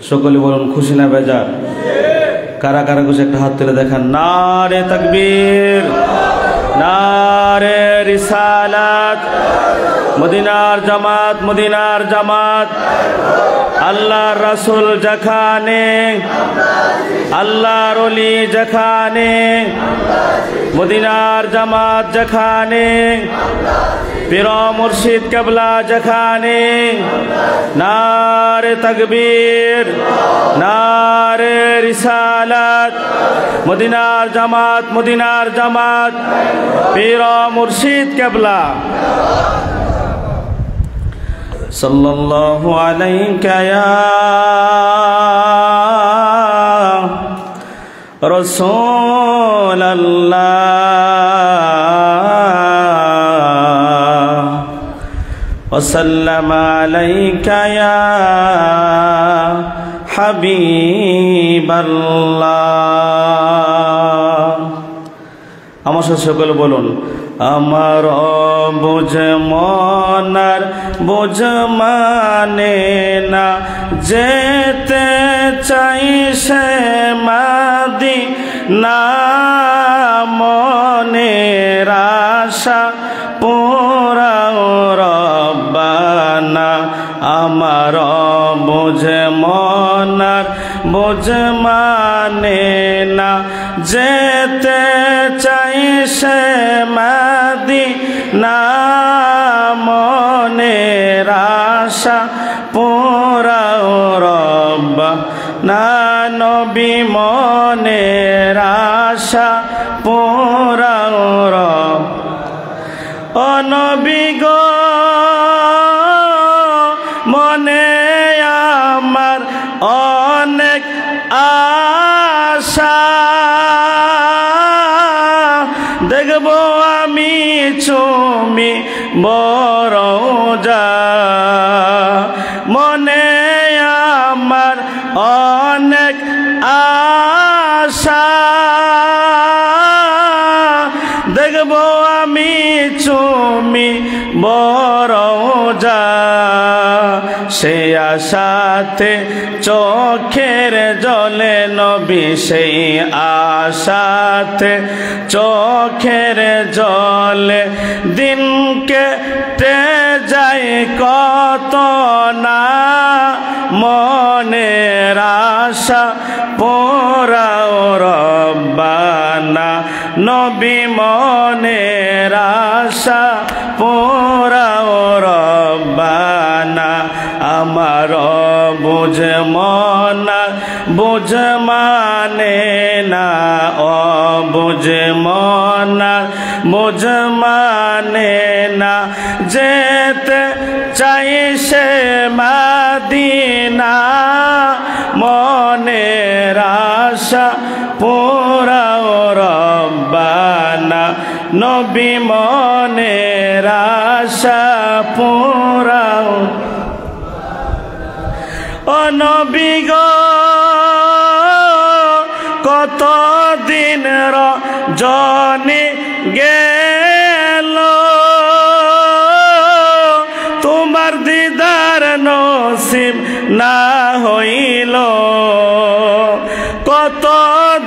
সকলে বলুন খুশি না বেজার? কারা কারা খুশি একটা হাত তুলে দেখান। নারে তাকবীর, নারে রিসালাত, মদিনার জামাত, মদিনার জামাত। আল্লাহর রাসূল যেখানে, আল্লাহর ওলি যেখানে, মদিনার জামাত যেখানে, পীর মুর্শিদ কেবলা যেখানে, নারে তাকবীর, নারে রিসালাত, মদিনার জামাত, মদিনার জামাত, পীর মুর্শিদ কেবলা। সাল্লাল্লাহু আলাইকা ইয়া রাসূলাল্লাহ ওয়া সাল্লামা আলাইকা ইয়া হাবিবাল্লাহ। আমার সাথে সকলে বলুন, আমার বুঝ মনার বুঝ মানে না, যেতে চাই সে মদিনা, মনের আশা পুরাও রব্বানা। আমার বুঝ মনার বুঝ মানে না, যেতে চাই সে মদিনা, মনের আশা পুরাও রব্বানা। নবী মনের আশা পুরাও রব্বানা। ও নবী গো মনে আমার অনেক আশা, দেখবো আমি চুমি বরজা। মনে আমার অনেক আশা, দেখবো আমি চুমি বরজা। সে আশাতে চোখের জলে নবী, সেই আশাতে চোখের জলে দিন কেটে যায় কত না, মনের আশা পুরাও রব্বানা। নবী মনের আশা পুরাও রব্বানা। আমার বুঝ মনা বুঝ মানে না, ও বুঝ মনা বুঝ মানে না, যেতে চাই সে মদিনা, মনের আশা পুরাও রব্বানা। নবী মনের আশা পুরাও। ও নবী গো কত দিন রজনী গেল, তোমার দিদার নসিব না হইল। কত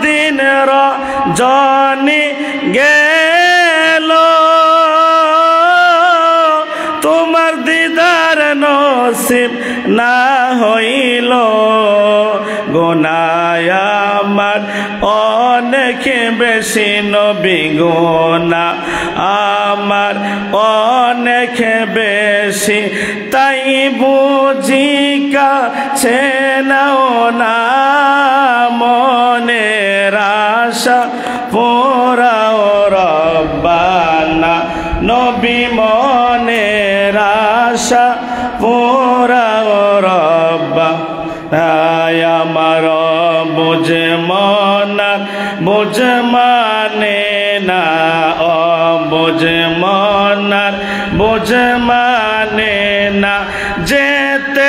দিন রজনী গেল, তোমার দিদার নসিব না হইল। গুনাহ আমার অনেক বেশি নবী, গুনাহ আমার অনেক বেশি, তাই বুঝি কাছে নাও না, মনের আশা পুরাও রব্বানা। নবী মনের আশা পুরাও রব্বানা। আমার বুঝ মনা বুঝ মানে না, ও বুঝ মনার বুঝ মানে না, যেতে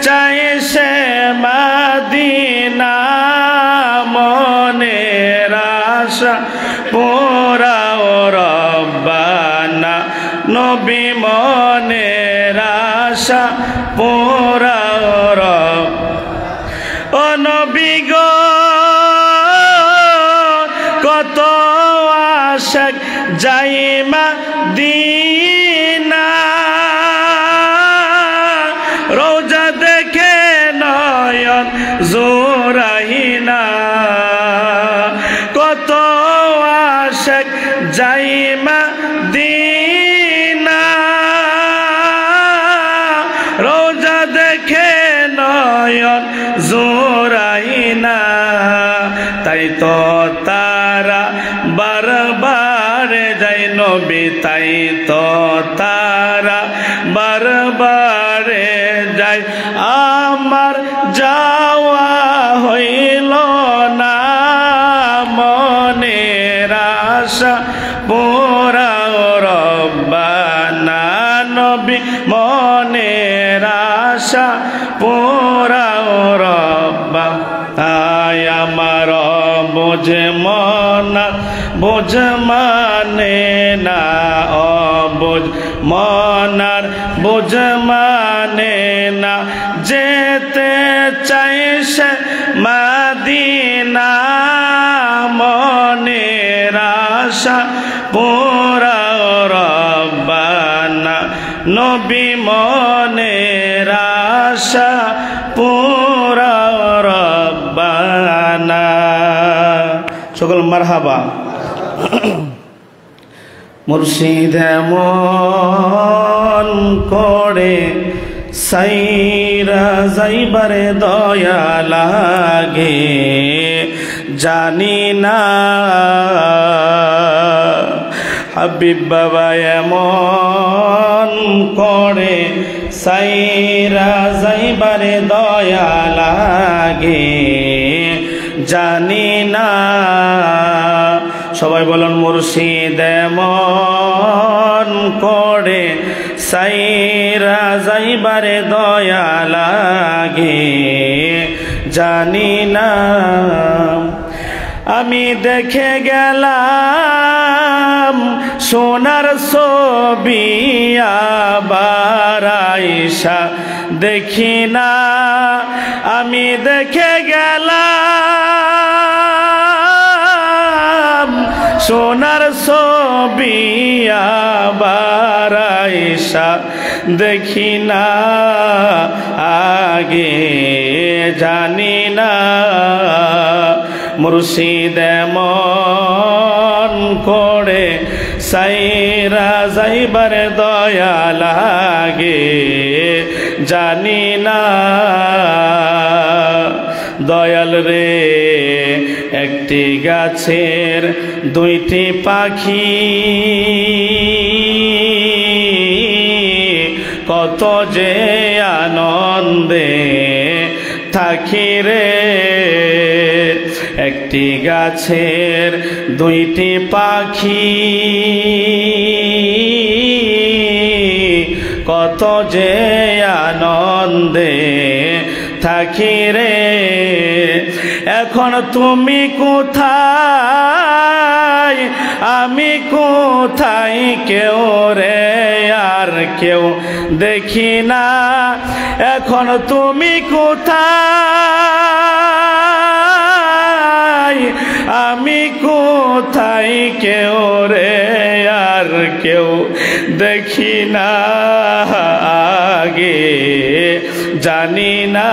চাই সে মদিনা, মনের আশা পুরাও রব্বানা। নবী মনের আশা পুরাও রব্বানা। নবী গো কত আশাক যাই মদিনা রোজা দেখে নয়ন জোরাইনা কত আশাক যাই মদিনা রোজা দেখে নয়ন জোরাইনা তাই তো তারা বারবার যাই নবী তাই তো তারা বারবার যাই আমার যাওয়া হইল না মনের আশা পুরাও রব্বানা নবী মনের আশা পুরাও রব্বা আয় আমার বোঝ মনা বোঝ মানে না অবোঝ মনার বোঝ মানে না যেতে চাইছে মদিনা মনের আশা পুরাও রব্বানা নবী মনের আশা পুরাও রব্বানা সকল মারহাবা মুর্শিদ এমন করে সাইরা যাইবারে দয়া লাগে জানি না হাবিব বাবা এমন করে সাইরা যাইবারে দয়া লাগে জানি না সবাই বলুন মুর্শিদ এমন করে সাইরা যাইবারে দয়া লাগে জানি না আমি দেখে গেলাম সোনার ছবি আবার আইসা দেখি না আমি দেখে গেলাম সোনার ছবি আবার আইসা দেখি না আগে জানি না মুর্শিদ এমন করে সাইরা যাইবারে দয়া লাগে জানি না দয়াল রে একটি গাছের দুইটি পাখি কত যে আনন্দে থাকি রে একটি গাছের দুইটি পাখি কত যে আনন্দে থাকি রে এখন তুমি কোথায় আমি কোথায় কেউ রে আর কেউ দেখি না এখন তুমি কোথায় আমি কোথায় কেউ রে আর কেউ দেখি না আগে জানি না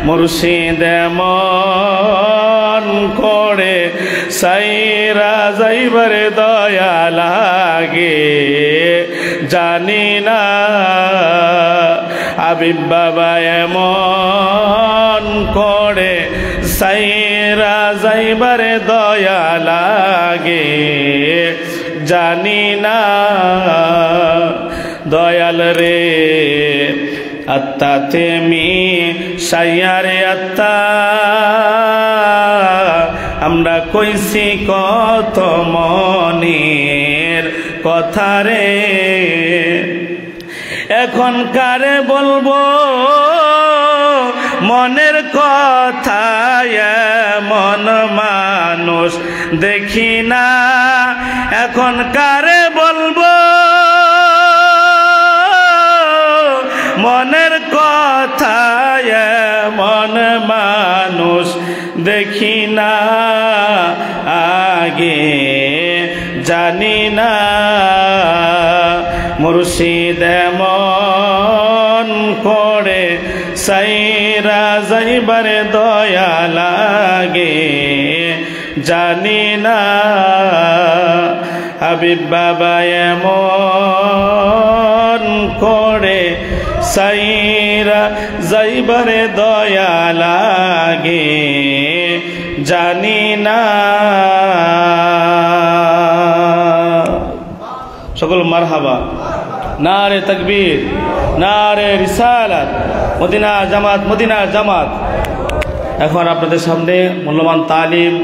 মুর্শিদ এমন করে সাইরা যাইবারে দয়া লাগে জানি না হাবিব বাবা এমন করে সাইরা যাইবারে দয়া লাগে জানি না দয়াল রে আত্মা তেমি সাইয়ারে আত্মা আমরা কইছি কত মনের কথা রে এখন কারে বলবো মনের কথা মন মানুষ দেখি না এখন কারে বলবো মনের কথা মন দেখি না আগে জানি না মুর্শিদ এমন করে সাইরা যাইবারে দয়া লাগে জানি না হাবিব বাবা এমন করে সাইরা যাইবারে দয়া লাগে জানি না। সকল মারহাবা, নারে তাকবীর, নারে রিসালাত, মদিনা জামাত, মদিনা জামাত। এখন আপনাদের সামনে মূল্যবান তালিম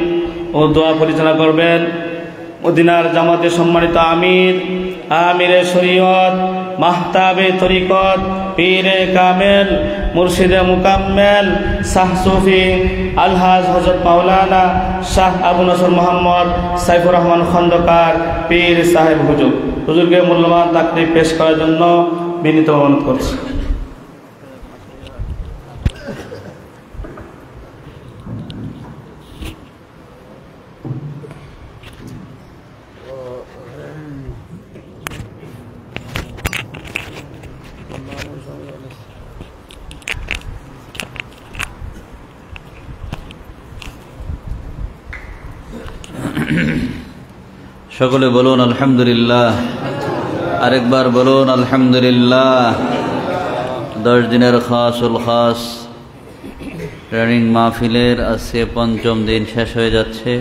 ও দোয়া পরিচালনা করবেন মদিনার জামাতের সম্মানিত আমির, আমিরে শরীয়ত, মাহতাবে তরিকত, পীরে কামেল, মুর্শিদে মুকাম্মেল, শাহ সুফি আলহাজ হযরত মাওলানা শাহ আবু নসর মোহাম্মদ সাইফুর রহমান খন্দকার পীর সাহেব হুজুর। হুজুরকে মূল্যবান তাকরির পেশ করার জন্য বিনীত অনুরোধ করছি। সকলে বলুন আলহামদুলিল্লাহ, আরেকবার বলুন আলহামদুলিল্লাহ। 10 দিনের খাসুল খাস ট্রেনিং মাহফিলের আজকে 5ম দিন শেষ হয়ে যাচ্ছে।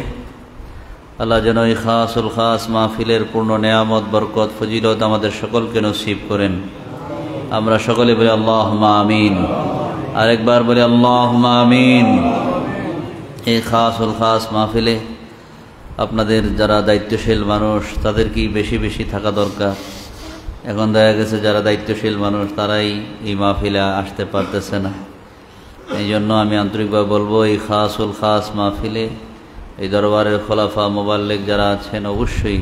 আল্লাহ যেন এই খাসুল খাস মাহফিলের পূর্ণ নেয়ামত, বরকত, ফজিলত আমাদের সকলকে নসিব করেন। আমরা সকলে বলি আল্লাহুম্মা আমিন। আরেকবার বলি আল্লাহুম্মা আমিন। এই খাসুল খাস মাহফিলে আপনাদের যারা দায়িত্বশীল মানুষ তাদের কি বেশি বেশি থাকা দরকার। এখন দেখা গেছে যারা দায়িত্বশীল মানুষ তারাই এই মাহফিলে আসতে পারতেছে না। এই জন্য আমি আন্তরিকভাবে বলবো, এই খাসুল খাস মাহফিলে এই দরবারের খোলাফা মোবাল্লিগ যারা আছেন অবশ্যই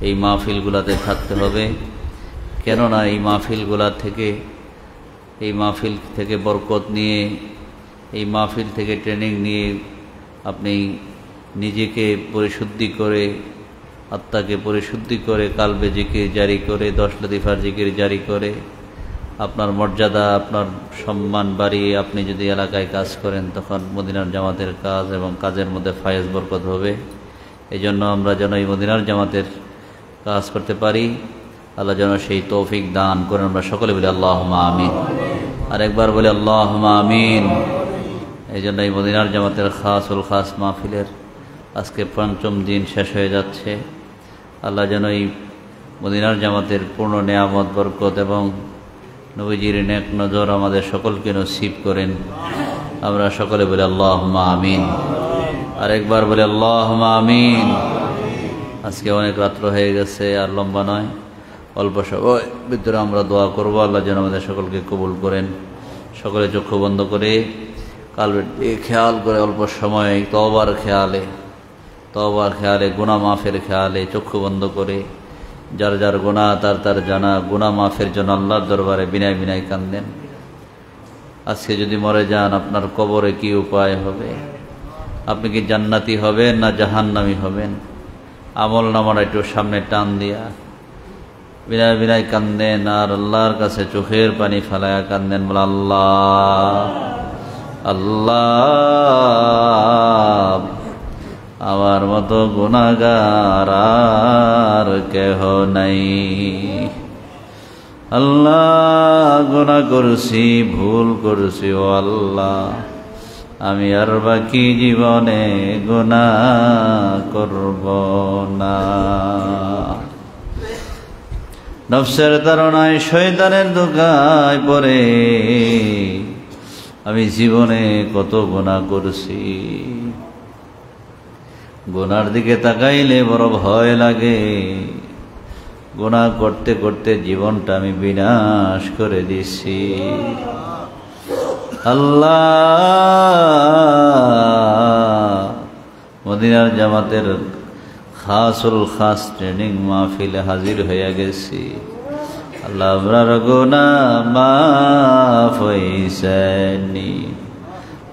এই মাহফিলগুলাতে থাকতে হবে। কেননা এই মাহফিল থেকে বরকত নিয়ে, এই মাহফিল থেকে ট্রেনিং নিয়ে আপনি নিজেকে পরিশুদ্ধি করে, আত্মাকে পরিশুদ্ধি করে, কালবে জিকির জারি করে, 10 লতিফার জিকির জারি করে আপনার মর্যাদা, আপনার সম্মান বাড়িয়ে আপনি যদি এলাকায় কাজ করেন তখন মদিনার জামাতের কাজ এবং কাজের মধ্যে ফায়েজ বরকত হবে। এই জন্য আমরা যেন এই মদিনার জামাতের কাজ করতে পারি, আল্লাহ যেন সেই তৌফিক দান করেন। আমরা সকলে বলি আল্লাহুম্মা আমিন। আরেকবার বলি আল্লাহুম্মা আমিন। এই জন্য এই মদিনার জামাতের খাসুল খাস মাহফিলের আজকে 5ম দিন শেষ হয়ে যাচ্ছে। আল্লাহ যেন এই মদিনার জামাতের পূর্ণ নেয়ামত, বরকত এবং নবীজির নেক নজর আমাদের সকলকে নসিব করেন। আমরা সকলে বলি আল্লাহুম্মা আমিন। আরেকবার বলি আল্লাহুম্মা আমিন। আজকে অনেক রাত্র হয়ে গেছে, আর লম্বা নয়, অল্প সময় ভিতরে আমরা দোয়া করব। আল্লাহ যেন আমাদের সকলকে কবুল করেন। সকলে চক্ষু বন্ধ করে কালবের খেয়াল করে অল্প সময় তওবার খেয়ালে, গুনাহ মাফের খেয়ালে চক্ষু বন্ধ করে যার যার গুনাহ তার জানা গুনাহ মাফের জন্য আল্লাহর দরবারে বিনয় বিনয় কান্দেন। আজকে যদি মরে যান আপনার কবরে কি উপায় হবে? আপনি কি জান্নাতি হবেন না জাহান্নামী হবেন? আমল নামার একটু সামনে টান দিয়া বিনয় বিনয় কান্দেন আর আল্লাহর কাছে চোখের পানি ফেলায়া কান্দেন, বলে আল্লাহ আল্লাহ, আমার মতো গুনাহগার আর কেহ নাই। আল্লাহ গুনাহ করছি, ভুল করছি, ও আল্লাহ আমি আর বাকি জীবনে গুনাহ করব না। নফসের তাড়নায়, শয়তানের ধোঁকায় পড়ে আমি জীবনে কত গুনাহ করছি। গুনার দিকে তাকাইলে বড় ভয় লাগে। গুনাহ করতে করতে জীবনটা আমি বিনাশ করে দিছি। আল্লাহ মদিনার জামাতের খাসুল খাস ট্রেনিং মাহফিলে হাজির হয়ে গেছি। আল্লাহ আমরার গুনাহ মাফ হইছেনি,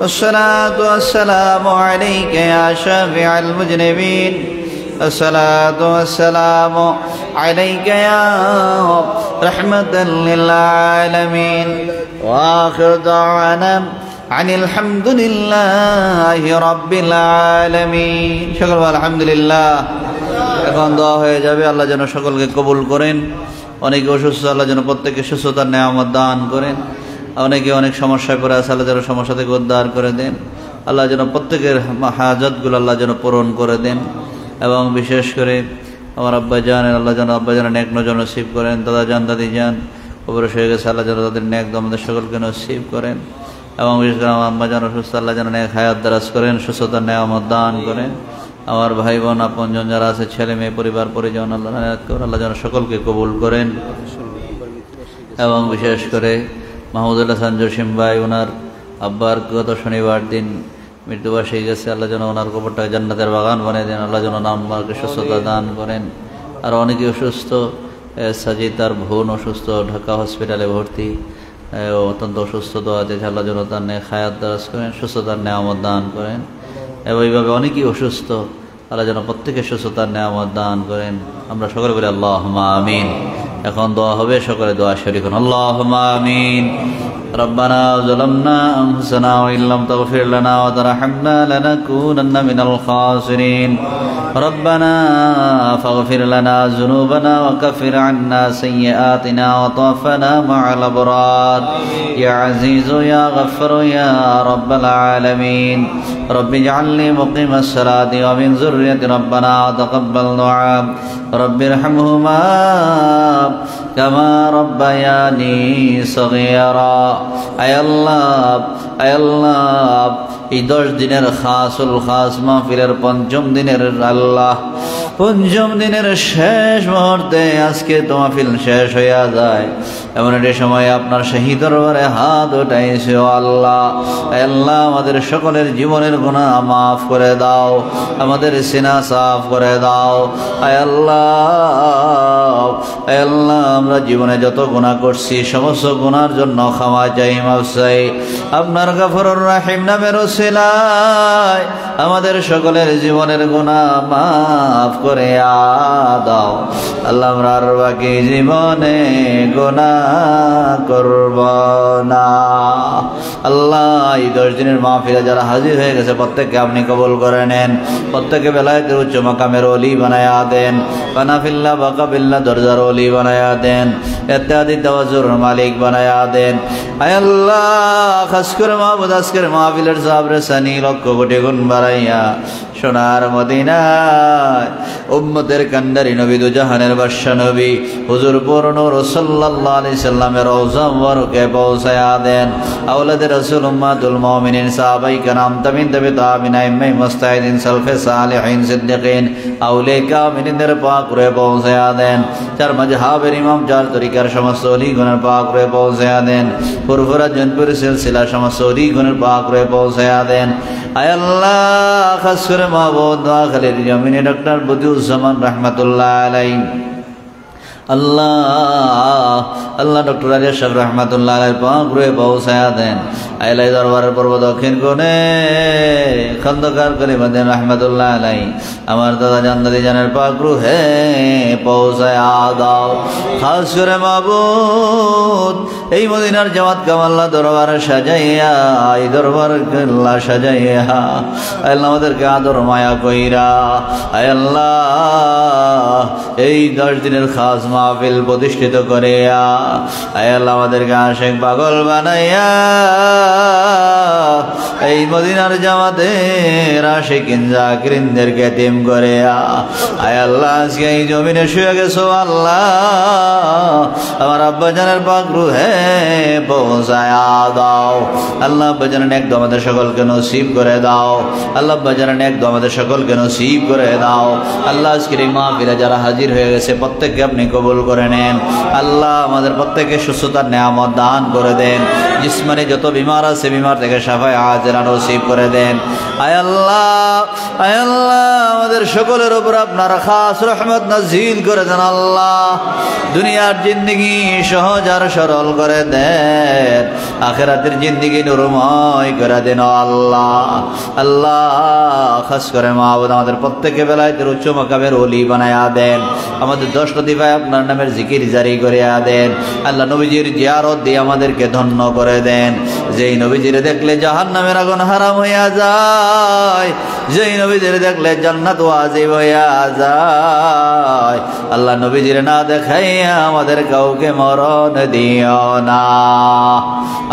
والصلاة والسلام عليك يا شافع المذنبين الصلاة والسلام عليك يا رحمة للعالمين وآخر دعوانا عن الحمد لله رب العالمين شكرا الحمد لله এখন দোয়া হয়ে যাবে আল্লাহ যেন সকলকে কবুল করেন অনেকে অসুস্থ আল্লাহ যেন প্রত্যেককে সুস্থতার নেয়ামত দান করেন অনেকে অনেক সমস্যায় পড়ে আছে আল্লাহ যেন সমস্যা থেকে উদ্ধার করে দেন আল্লাহ যেন প্রত্যেকের হাজতগুলো আল্লাহ যেন পূরণ করে দেন এবং বিশেষ করে আমার আব্বা জান আল্লাহ যেন আব্বা যেন নেক নজর নসিব করেন দাদা জান দাদি জান অবরস হয়ে গেছে আল্লাহ যেন তাদের নেক আমাদের সকলকে নসিব করেন এবং বিশেষ করে আমার আম্মা যেন সুস্থ আল্লাহ যেন নেক হায়াত দারাজ করেন সুস্থতার নেয়ামত দান করেন আমার ভাই বোন আপনজন যারা আছে ছেলে মেয়ে পরিবার পরিজন আল্লাহ আল্লাহ যেন সকলকে কবুল করেন এবং বিশেষ করে মাহমুদুল হাসান জসিম ভাই ওনার আব্বার গত শনিবার দিন মৃত্যুবার্ষিকী গেছে আল্লাহ যেন ওনার কবরটাকে জান্নাতের বাগান বানিয়ে দেন আল্লাহ যেন নামকে সুস্থতা দান করেন আর অনেকে অসুস্থ সাজিদ তার বোন অসুস্থ ঢাকা হসপিটালে ভর্তি অত্যন্ত অসুস্থ দোয়াতে আল্লাহ যেন তার হায়াত দারাজ করেন সুস্থতার নেয়ামত দান করেন এবং এইভাবে অনেকেই অসুস্থ আল্লাহ যেন প্রত্যেকের সুস্থতার নেয়ামত দান করেন আমরা সকলে বলি আল্লাহুম্মা আমিন এখন দোয়া হবে সকলে দোয়া শরীক আল্লাহুম্মা আমিন ربنا ظلمنا أنفسنا وإن لم تغفر لنا وترحمنا لنكونن من الخاسرين ربنا فاغفر لنا ذنوبنا وكفر عنا سيئاتنا وتوفنا مع الأبرار يا عزيز يا غفر يا رب العالمين رب اجعلني مقيم الصلاة ومن ذريتي ربنا وتقبل دعاء رب ارحمهما كما ربياني صغيرا আয় আল্লাহ এই 10 দিনের খাসুল খাস মাহফিলের পঞ্চম দিনের আল্লাহ পঞ্চম দিনের শেষ মুহূর্তে আজকে তো মাহফিল শেষ হইয়া যায় এমন একটা সময় আপনার শাহী দরবারে হাত উঠাইছে ও আল্লাহ আল্লাহ আমাদের সকলের জীবনের গুনাহ মাফ করে দাও আমাদের সিনা সাফ করে দাও আয় আল্লাহ আমরা জীবনে যত গুনাহ করছি সমস্ত গুনার জন্য ক্ষমা চাই মাফ চাই আপনার গফুরুর রহিম নামের ওসিলায় আমাদের সকলের জীবনের গুনাহ মাফ করে দাও আল্লাহ আমরা আর বাকি জীবনে গুনাহ করব না আল্লাহ এই 10 দিনের মাহফিলে যারা হাজির হয়ে গেছে প্রত্যেককে আপনি কবুল করে নেন প্রত্যেককে বেলায়েতের উচ্চ মাকামের ওলি বানায়া দেন কানাফিল্লাহ বাকাবিল্লাহ দরজার ওলি বানায়া দেন ইত্যাদি তাওয়াজুর মালিক বানায়া দেন আয় আল্লাহ খাস করে মাহবুব আজকের মাহফিলের সাবরে সানি লক্ষ কোটি গুণ বাড়াইয়া সোনার মদিনায় উম্মতের কান্ডারি নবী দুজাহানের বাদশা নবী হুজুর পূর্ণ সাল্লাল্লাহু আলাইহি সাল্লামের রওজা মুবারকে পৌঁছায়া দেন আওলাদে রাসূল উম্মাতুল মুমিনিন সাহাবায়ে کرام তাবিন তাবিঈন আইম্মায়ে মুস্তাহিদিন সালফে সালেহিন সিদ্দিকিন আউলিয়া কামিলদের পাক করে পৌঁছায়া দেন চার মাযহাবের ইমাম চার তরিকার সমস্ত ওলিগণের পাক করে পৌঁছায়া দেন ফুরফুরা জনপুর সিলসিলা সমস্ত ওলিগণের পাক করে পৌঁছায়া দেন আয় আল্লাহ খাস করে মাহবুব দোয়াখালীর জমিনে ডক্টর বদিউজ্জামান রাহমাতুল্লাহ আলাইহি আল্লাহ ডক্টর রাজা সাহেব রহমাতুল্লাহ আলাইহির পাক রয়ে পৌঁছায়া দেন আইলাই দরবারের পূর্ব দক্ষিণ কোণে খন্দকার কলিমুদ্দিন রহমাতুল্লাহ আলাইহি আমার দাদা জান্নাতি জানের পাক রুহে পৌঁছায়া দাও খাস করে মাবুদ এই মদিনার জামাত কামাল্লাহ দরবার সাজাইয়া এই দরবার আল্লাহ সাজাইয়া আল্লাহ আমাদেরকে আদর মায়া কইরা আয় আল্লাহ এই 10 দিনের খাস মাহফিল প্রতিষ্ঠিত করে আয় আল্লাহ আমাদেরকে আশিক পাগল বানাইয়া এই মদিনার জামাতের আশিকিন জাকিরিনদেরকে এতিম করে আয় আল্লাহ আজকে এই জমিনে শুয়ে গেছো আল্লাহ আমার আব্বা জানের পাক রুহে পৌঁছায়া দাও আল্লাহ আব্বা জানের নেক আমাদের সকলকে নসিব করে দাও আল্লাহ আব্বা জানের নেক আমাদের সকলকে নসিব করে দাও আল্লাহ আজকের এই মাহফিলে যারা হাজির হয়ে গেছে প্রত্যেককে আপনি কবুল করে নেন আল্লাহ আমাদের প্রত্যেককে সুস্থতার নেয়ামত দান করে দেন জিসমানি যত বিমার আছে বিমার থেকে শাফায়ে আজেলা নসিব করে দেন। আয় আল্লাহ, আয় আল্লাহ, আমাদের সকলের উপর আপনার খাস রহমত নাজিল করে দেন আল্লাহ। দুনিয়ার জিন্দেগি সহজ আর সরল করে দেন, আখিরাতের জিন্দেগি নূরময় করে দেন আল্লাহ। আল্লাহ, খাস করে মাহবুদ আমাদের প্রত্যেকে বেলায়েতের উচ্চ মাকামের ওলি বানায়া দেন। আমাদের 10 লতিফায় আপনার নামের জিকির জারি করে দেন। আল্লাহ, নবীজির জিয়ারত দিয়ে আমাদেরকে ধন্য করে দেন। যেই নবীজিরে দেখলে জাহান্নামের আগুন হারাম হইয়া যায়, যেই নবীজিরে দেখলে জান্নাত ওয়াজিব হইয়া যায়। আল্লাহ, নবীজিরে না দেখাইয়া আমাদের কাউকে মরণ দিও না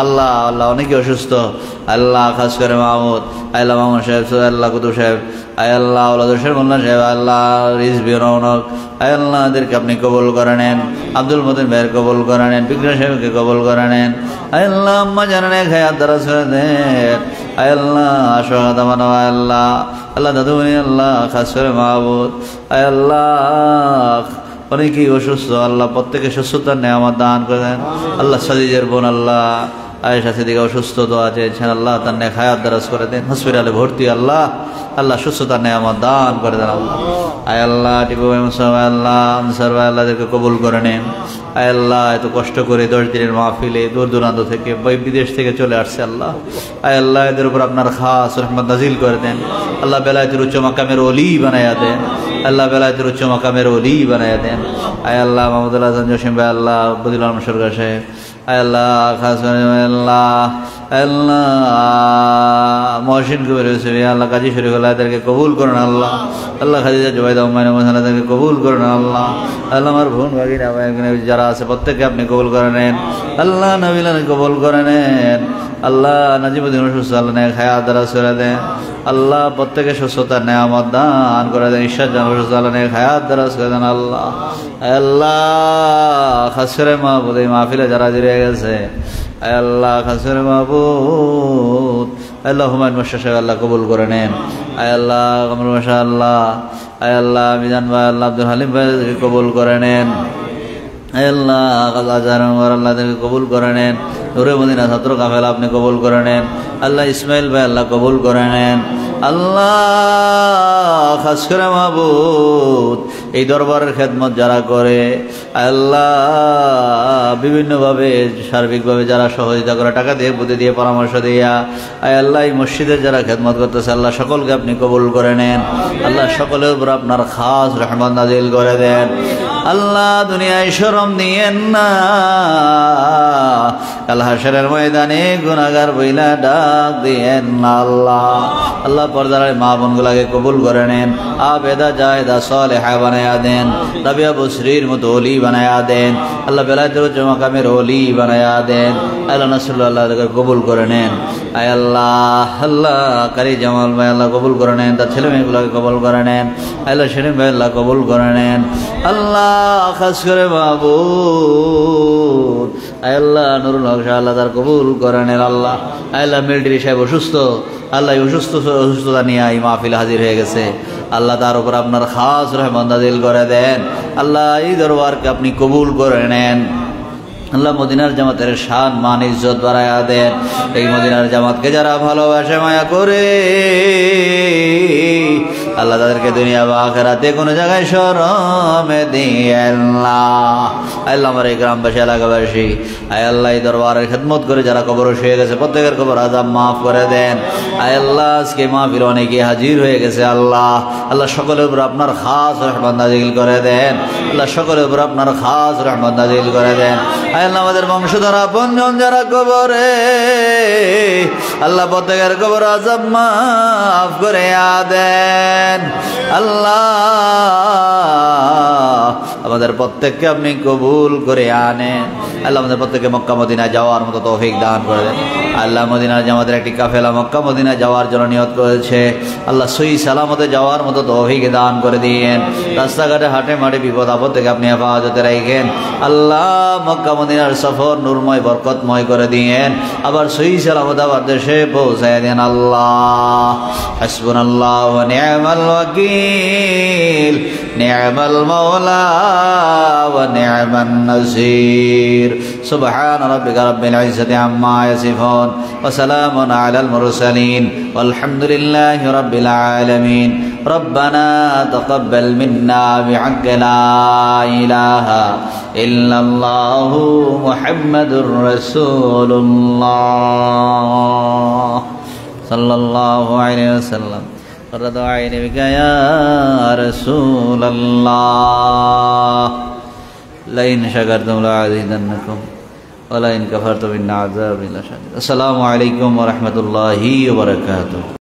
আল্লাহ। আল্লাহ, অনেকে অসুস্থ আল্লাহ, খাস করে মাহমুদ, আল্লাহ মাহমুদ সাহেব, আল্লাহ কুতুব সাহেব, আয় আল্লাহ আউলাদুশের মোল্লা সাহেব, আল্লাহ রিজবি রৌনক, আয় আল্লাহ এদেরকে আপনি কবুল করে নেন। আব্দুল মতিন ভাইয়ের কবুল করে নেন, বিক্রম সাহেবকে কবুল করে নেন। আয় আল্লাহ, আম্মা জানানে খায়াত দ্বারা করে দেন। আয় আল্লাহ, আশফাকাত আমানো, আয় আল্লাহ, আল্লাহ দাদুমণি, আল্লাহ খাস করে মাহবুদ, আয় আল্লাহ অনেকেই অসুস্থ আল্লাহ, প্রত্যেকে সুস্থতার নেয়ামত দান করে দেন। আল্লাহ সাদিজের বোন আল্লাহ আয়েশা সিদ্দিকা অসুস্থ তো আছে, আল্লাহ তার নেক হায়াত দারাজ করে দেন। হসপিটালে ভর্তি আল্লাহ, আল্লাহ সুস্থতার নেয়ামত দান করে দেন আল্লাহ। আয় আল্লাহ, টিপু ভাই মুসাফা আল্লাহ আনসার ভাই আল্লাহদেরকে কবুল করে নেন। আয় আল্লাহ, এত কষ্ট করে 10 দিনের মাহফিলে দূর দূরান্ত থেকে বিদেশ থেকে চলে আসছে আল্লাহ। আয় আল্লাহ, এদের উপর আপনার খাস রহমত নাজিল করে দেন আল্লাহ। বেলায়েতের উচ্চ মাকামের ওলি বানায়া দেন আল্লাহ, বেলায়েতের উচ্চ মাকামের ওলি বানায়া দেন। আয় আল্লাহ, মাহমুদুল্লাহ হাসান জসিম ভাই আল্লাহ, বদিউল আলম সরকার সাহেব, আয় আল্লাহ খাস আল্লাহ, আল্লাহ মহসিন কবির হোসেন, আল্লাহ কাজী শরীফ আল্লাহ এদেরকে কবুল করেন আল্লাহ। আল্লাহ খাদিজা জুবাইদা উম্মাইনা এদেরকে কবুল করেন আল্লাহ। আল্লাহ, আমার বোন ভাগিনা যারা আছে প্রত্যেককে আপনি কবুল করে নেন আল্লাহ। নবিলান কবুল করে নেন আল্লাহ। নাজিমুদ্দিন অসুস্থ আল্লাহ নেক হায়াত দারাজ করে দেন আল্লাহ। প্রত্যেকে সুস্থতার নেয়ামত দান করে দেন। ঈশ্বর জান অসুস্থ আল্লাহ নেক হায়াত দারাজ করে দেন আল্লাহ। আল্লাহ, খাস করে মাহবুদ এই মাহফিলে যারা জড়িয়ে গেছে আল্লাহ, খাস করে মাহবুদ আল্লাহ হুমায়ুন বাদশা সাহেব আল্লাহ কবুল করে নেন। আয় আল্লাহ, কমরুল বাদশা আল্লাহ, আয় আল্লাহ মিজান ভাই আল্লাহ, আব্দুল হালিম ভাই কবুল করে নেন। আয় আল্লাহ, আল্লাহদেরকে কবুল করে নেন। নূরে মদিনা ছাত্র কাফেলা আপনি কবুল করে নেন আল্লাহ। ইসমাইল ভাই আল্লাহ কবুল করে নেন আল্লাহ। খাস করে মাহবুদ এই দরবারের খেদমত যারা করে আল্লাহ, বিভিন্নভাবে সার্বিকভাবে যারা সহযোগিতা করে, টাকা দিয়ে, বুদ্ধি দিয়ে, পরামর্শ দিয়া, আয় আল্লাহ এই মসজিদের যারা খেদমত করতেছে আল্লাহ সকলকে আপনি কবুল করে নেন আল্লাহ। সকলের উপর আপনার খাস রহমত নাজিল করে দেন আল্লাহ। দুনিয়ায় শরম দিয়েন না, কাল হাশরের ময়দানে গুনাহগার বইলা ডাক দিয়েন না আল্লাহ। আল্লাহ, পর্দার মা বোনগুলাকে কবুল করে নেন। আবেদা জায়েদা সালেহা বানায়া দেন। রাবিয়া বসরির মতো ওলি বানায়া দেন আল্লাহ। বেলায়েতের উচ্চ মাকামের ওলি বানায়া দেন আল্লাহ। নাসরুল্লাহ কবুল করে নেন। আয় আল্লাহ, আল্লাহ কারি জামাল ভাই আল্লাহ কবুল করে নেন। তার ছেলে মেয়েগুলোকে কবুল করে নেন আল্লাহ। শরীফ ভাই আল্লাহ কবুল করে নেন আল্লাহ। খাস করে মাহবুব আয় আল্লাহ, নুরুল হক শাহ আল্লাহ তার কবুল করে নেন আল্লাহ। আল্লাহ, মিলিটারি সাহেব অসুস্থ আল্লাহ, অসুস্থতা নিয়ে এই মাহফিল হাজির হয়ে গেছে আল্লাহ। তার উপর আপনার খাস রহমত নাজিল করে দেন আল্লাহ। এই দরবারকে আপনি কবুল করে নেন আল্লাহ। মদিনার জামাতের শান মান ইজ্জত বাড়ায়া দেন। এই মদিনার জামাতকে যারা ভালোবাসে মায়া করে আল্লাহ, তাদেরকে দুনিয়া বা আখিরাতে কোনো জায়গায় শরমে দিয়েন না আল্লাহ। আমার এই গ্রামবাসী এলাকাবাসী আয় আল্লাহ, এই দরবারের খেদমত করে যারা কবর শুয়ে গেছে প্রত্যেকের কবর আযাব মাফ করে দেন আয় আল্লাহ। আজকে মাহফিল অনেকে হাজির হয়ে গেছে আল্লাহ। আল্লাহ, সকলের উপর আপনার খাস রহমত নাজিল করে দেন আল্লাহ। সকলের উপর আপনার খাস রহমত নাজিল করে দেন আয় আল্লাহ। আমাদের বংশধর আপনজন যারা কবরে আল্লাহ, প্রত্যেকের কবর আযাব মাফ করে দেন আল্লাহ। আমাদের প্রত্যেককে আপনি কবুল করে আনেন আল্লাহ। আমাদের প্রত্যেককে মক্কা মদিনা যাওয়ার মতো তৌফিক দান করে দেন আল্লাহ। মদিনা জামাতের একটি কাফেলা মক্কা মদিনা যাওয়ার জন্য নিয়ত করেছে আল্লাহ, সহি সালামতে যাওয়ার মতো তৌফিক দান করে দিয়েন। রাস্তাঘাটে হাটে মাঠে বিপদ আপদ থেকে আপনি হেফাজতে রাখেন আল্লাহ। মক্কা মদিনার সফর নূরময় বরকতময় করে দিয়েন, আবার সহি সালামত আবার দেশে পৌঁছায় দেন আল্লাহ। হাসবুনাল্লাহু ওয়া নি'মাল ওয়াকিল। نعم المولى ونعم النصير سبحان ربك رب العزة عما يصفون وسلام على المرسلين والحمد لله رب العالمين ربنا تقبل منا بحق لا إله إلا الله محمد رسول الله صلى الله عليه وسلم قرة عين بك يا رسول الله لئن شكرتم لأزيدنكم ولئن كفرتم إن عذابي لشديد السلام عليكم ورحمة الله وبركاته